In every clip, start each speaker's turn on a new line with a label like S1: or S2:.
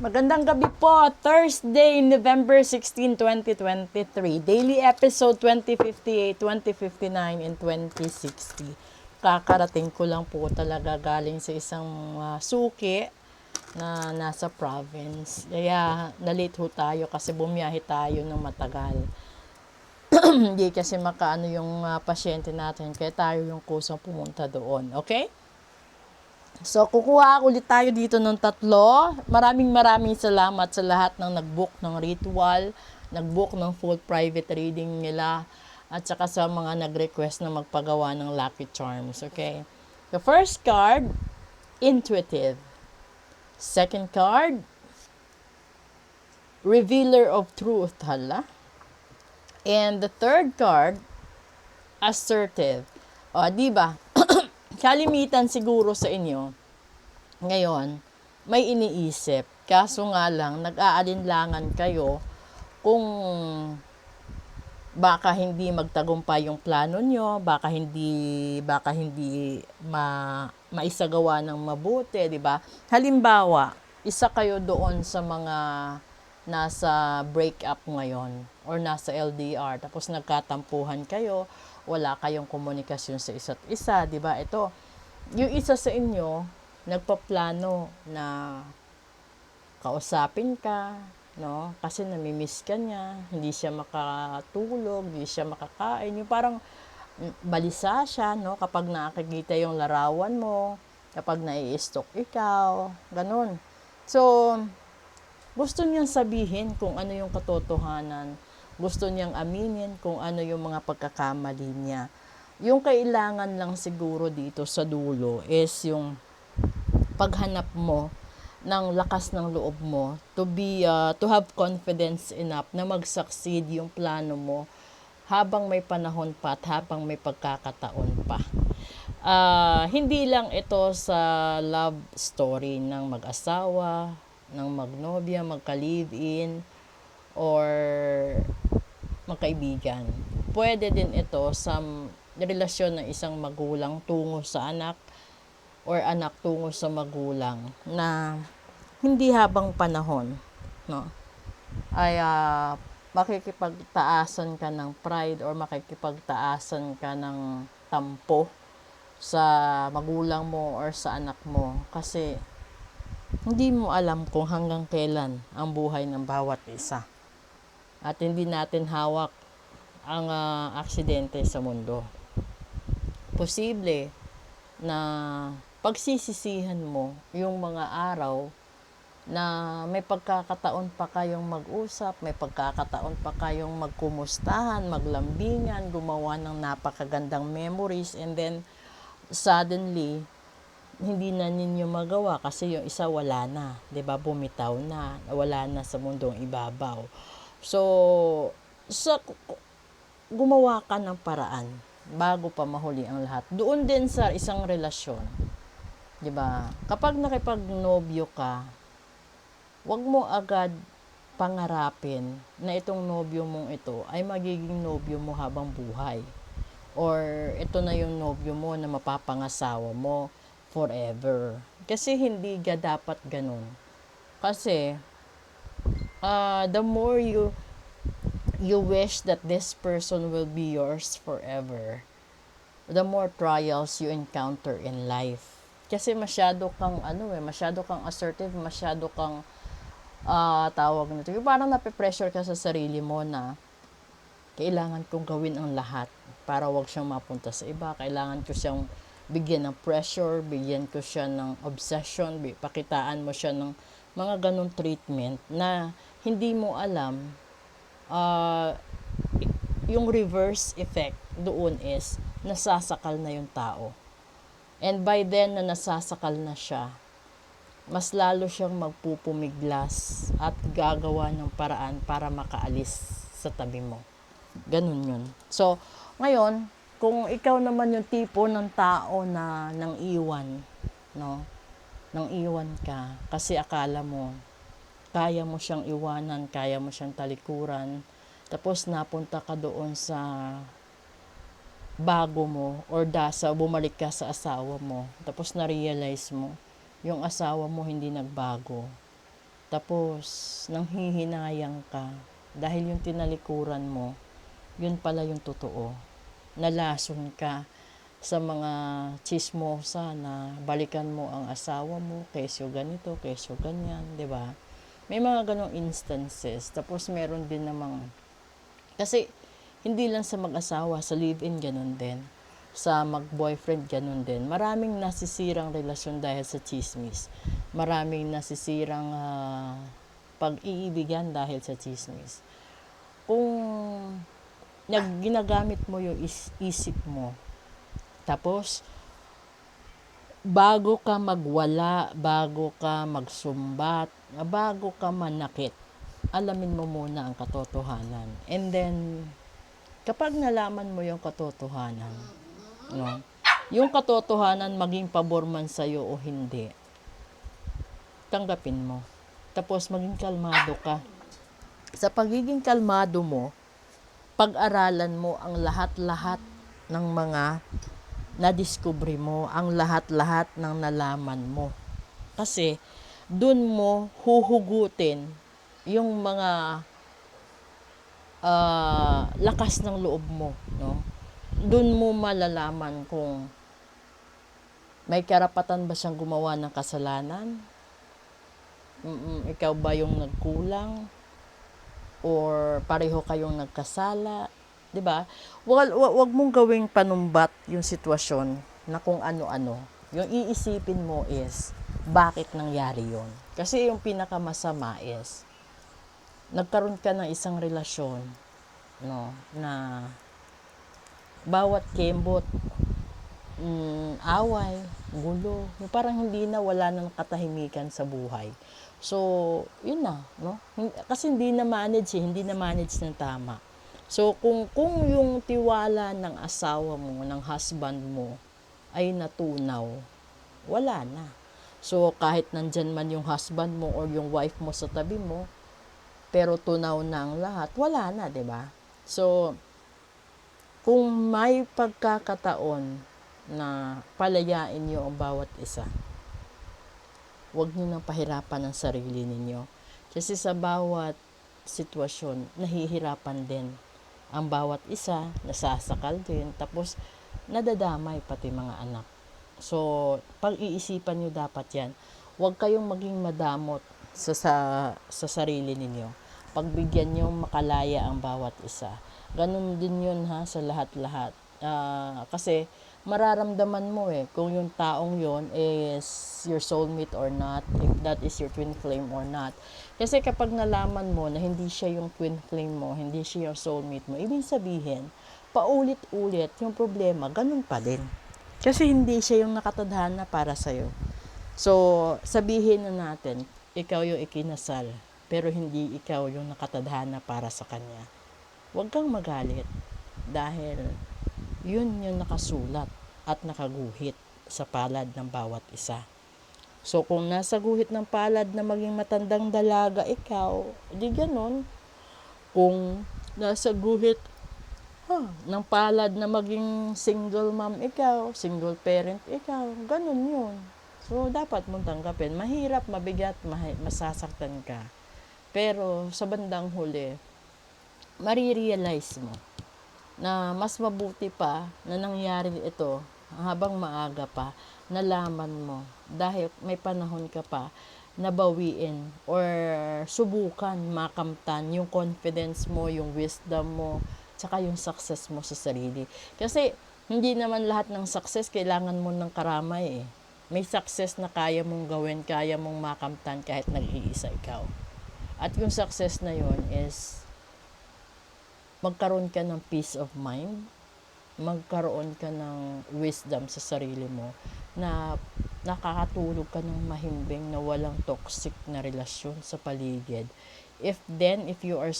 S1: Magandang gabi po, Thursday, November 16, 2023. Daily episode 2058, 2059, and 2060. Kakarating ko lang po talaga galing sa isang suki na nasa province. Kaya na-late ho tayo kasi bumiyahe tayo ng matagal. Hindi kasi makaano yung pasyente natin, kaya tayo yung kusang pumunta doon. Okay? So, kukuha ulit tayo dito ng 3. Maraming salamat sa lahat ng nag-book ng ritual, nag-book ng full private reading nila, at saka sa mga nag-request na magpagawa ng lucky charms. Okay? The first card, intuitive. Second card, revealer of truth. Hala. And the third card, assertive. O, diba? Kalimitan siguro sa inyo, ngayon, may iniisip. Kaso nga lang, nag-aalinlangan kayo kung baka hindi magtagumpay yung plano nyo, baka hindi maisagawa ng mabuti, di ba? Halimbawa, isa kayo doon sa mga nasa breakup ngayon or nasa LDR, tapos nagkatampuhan kayo, wala kayong komunikasyon sa isa't isa, di ba? Ito, yung isa sa inyo, nagpaplano na kausapin ka, no? Kasi namimiss ka niya, hindi siya makatulog, hindi siya makakain. Yung parang balisa siya, no? Kapag nakakita yung larawan mo, kapag nai-stalk ikaw, ganun. So, gusto niyang sabihin kung ano yung katotohanan. Gusto niyang aminin kung ano yung mga pagkakamali niya. Yung kailangan lang siguro dito sa dulo is yung paghanap mo ng lakas ng loob mo to have confidence enough na mag-succeed yung plano mo habang may panahon pa at habang may pagkakataon pa. Hindi lang ito sa love story ng mag-asawa, ng magnobya, magka-live-in, or magkaibigan. Pwede din ito sa relasyon ng isang magulang tungo sa anak or anak tungo sa magulang na hindi habang panahon, no, ay makikipagtaasan ka ng pride or makikipagtaasan ka ng tampo sa magulang mo or sa anak mo kasi hindi mo alam kung hanggang kailan ang buhay ng bawat isa. At hindi natin hawak ang aksidente sa mundo. Posible na pagsisisihan mo yung mga araw na may pagkakataon pa kayong mag-usap, may pagkakataon pa kayong magkumustahan, maglambingan, gumawa ng napakagandang memories, and then suddenly hindi na ninyo magawa kasi yung isa wala na, 'di ba? Bumitaw na, wala na sa mundong ibabaw. So, gumawa ka ng paraan bago pa mahuli ang lahat. Doon din sa isang relasyon, 'di ba? Kapag nakipagnobyo ka, wag mo agad pangarapin na itong nobyo mong ito ay magiging nobyo mo habang buhay. Or ito na yung nobyo mo na mapapangasawa mo forever. Kasi hindi ka dapat ganun. Kasi, the more you wish that this person will be yours forever, the more trials you encounter in life. Kasi masyado kang assertive, masyado kang tawag nito. Yung parang nape-pressure ka sa sarili mo na kailangan kong gawin ang lahat para wag siyang mapunta sa iba. Kailangan ko siyang bigyan ng pressure, bigyan ko siya ng obsession, pakitaan mo siya ng mga ganong treatment na hindi mo alam. Yung reverse effect doon is nasasakal na yung tao. And by then na nasasakal na siya, mas lalo siyang magpupumiglas at gagawa ng paraan para makaalis sa tabi mo. Ganun yun. So, ngayon, kung ikaw naman yung tipo ng tao na nang iwan, no? Nang iwan ka kasi akala mo kaya mo siyang iwanan, kaya mo siyang talikuran, tapos napunta ka doon sa bago mo or bumalik ka sa asawa mo, tapos na-realize mo yung asawa mo hindi nagbago. Tapos, nanghihinayang ka dahil yung tinalikuran mo, yun pala yung totoo. Nalason ka sa mga chismosa na balikan mo ang asawa mo, kesyo ganito, kesyo ganyan, di ba? May mga ganong instances. Tapos meron din namang, kasi hindi lang sa mag-asawa, sa live-in ganun din. Sa mag-boyfriend ganun din. Maraming nasisirang relasyon dahil sa chismis. Maraming nasisirang pag-iibigan dahil sa chismis. Kung ginagamit mo yung isip mo, tapos bago ka magwala, bago ka magsumbat, bago ka manakit, alamin mo muna ang katotohanan. And then, kapag nalaman mo yung katotohanan, no, yung katotohanan maging pabor man sa'yo o hindi, tanggapin mo. Tapos maging kalmado ka. Sa pagiging kalmado mo, pag-aralan mo ang lahat-lahat ng mga nadiskubre mo, ang lahat-lahat ng nalaman mo. Kasi, dun mo huhugutin yung mga lakas ng loob mo, no? Dun mo malalaman kung may karapatan ba siyang gumawa ng kasalanan? Ikaw ba yung nagkulang? Or pareho kayong nagkasala? 'Di ba? Wag mong gawing panumbat yung sitwasyon na kung ano-ano. Yung iisipin mo is bakit nangyari 'yon. Kasi yung pinakamasama is nagkaroon ka ng isang relasyon, no, na bawat kembot, away, gulo, parang hindi na, wala nang katahimikan sa buhay. So, yun na, no? Kasi hindi na manage ng tama. So, kung yung tiwala ng asawa mo, ng husband mo, ay natunaw, wala na. So, kahit nandyan man yung husband mo or yung wife mo sa tabi mo, pero tunaw na ang lahat, wala na, 'di ba? So, kung may pagkakataon na palayain niyo ang bawat isa, huwag niyo nang pahirapan ang sarili ninyo. Kasi sa bawat sitwasyon, nahihirapan din ang bawat isa, nasasakal din, tapos nadadamay pati mga anak. So, pag-iisipan nyo dapat yan. Huwag kayong maging madamot sa sarili ninyo. Pagbigyan nyo makalaya ang bawat isa. Ganun din yun sa lahat-lahat. Kasi mararamdaman mo kung yung taong yon is your soulmate or not, if that is your twin flame or not. Kasi kapag nalaman mo na hindi siya yung twin flame mo, hindi siya yung soulmate mo, ibig sabihin, paulit-ulit yung problema, ganun pa din. Kasi hindi siya yung nakatadhana para sa'yo. So, sabihin na natin, ikaw yung ikinasal, pero hindi ikaw yung nakatadhana para sa kanya. Huwag kang magalit dahil yun yung nakasulat at nakaguhit sa palad ng bawat isa. So, kung nasa guhit ng palad na maging matandang dalaga ikaw, di ganun. Kung nasa guhit ng palad na maging single mom ikaw, single parent ikaw, ganun yun. So, dapat mong tanggapin. Mahirap, mabigat, masasaktan ka. Pero, sa bandang huli, marirealize mo na mas mabuti pa na nangyari ito habang maaga pa, nalaman mo dahil may panahon ka pa nabawiin or subukan makamtan yung confidence mo, yung wisdom mo, tsaka yung success mo sa sarili. Kasi hindi naman lahat ng success kailangan mo ng karamay May success na kaya mong gawin, kaya mong makamtan kahit nag-iisa ikaw. At yung success na yun is magkaroon ka ng peace of mind, magkaroon ka ng wisdom sa sarili mo na nakakatulog ka ng mahimbing na walang toxic na relasyon sa paligid. If you are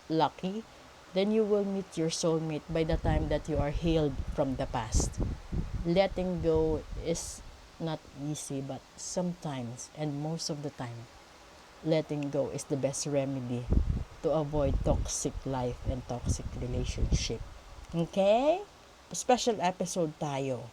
S1: lucky, then you will meet your soulmate by the time that you are healed from the past. Letting go is not easy, but sometimes, and most of the time, letting go is the best remedy to avoid toxic life and toxic relationship. Okay? Special episode tayo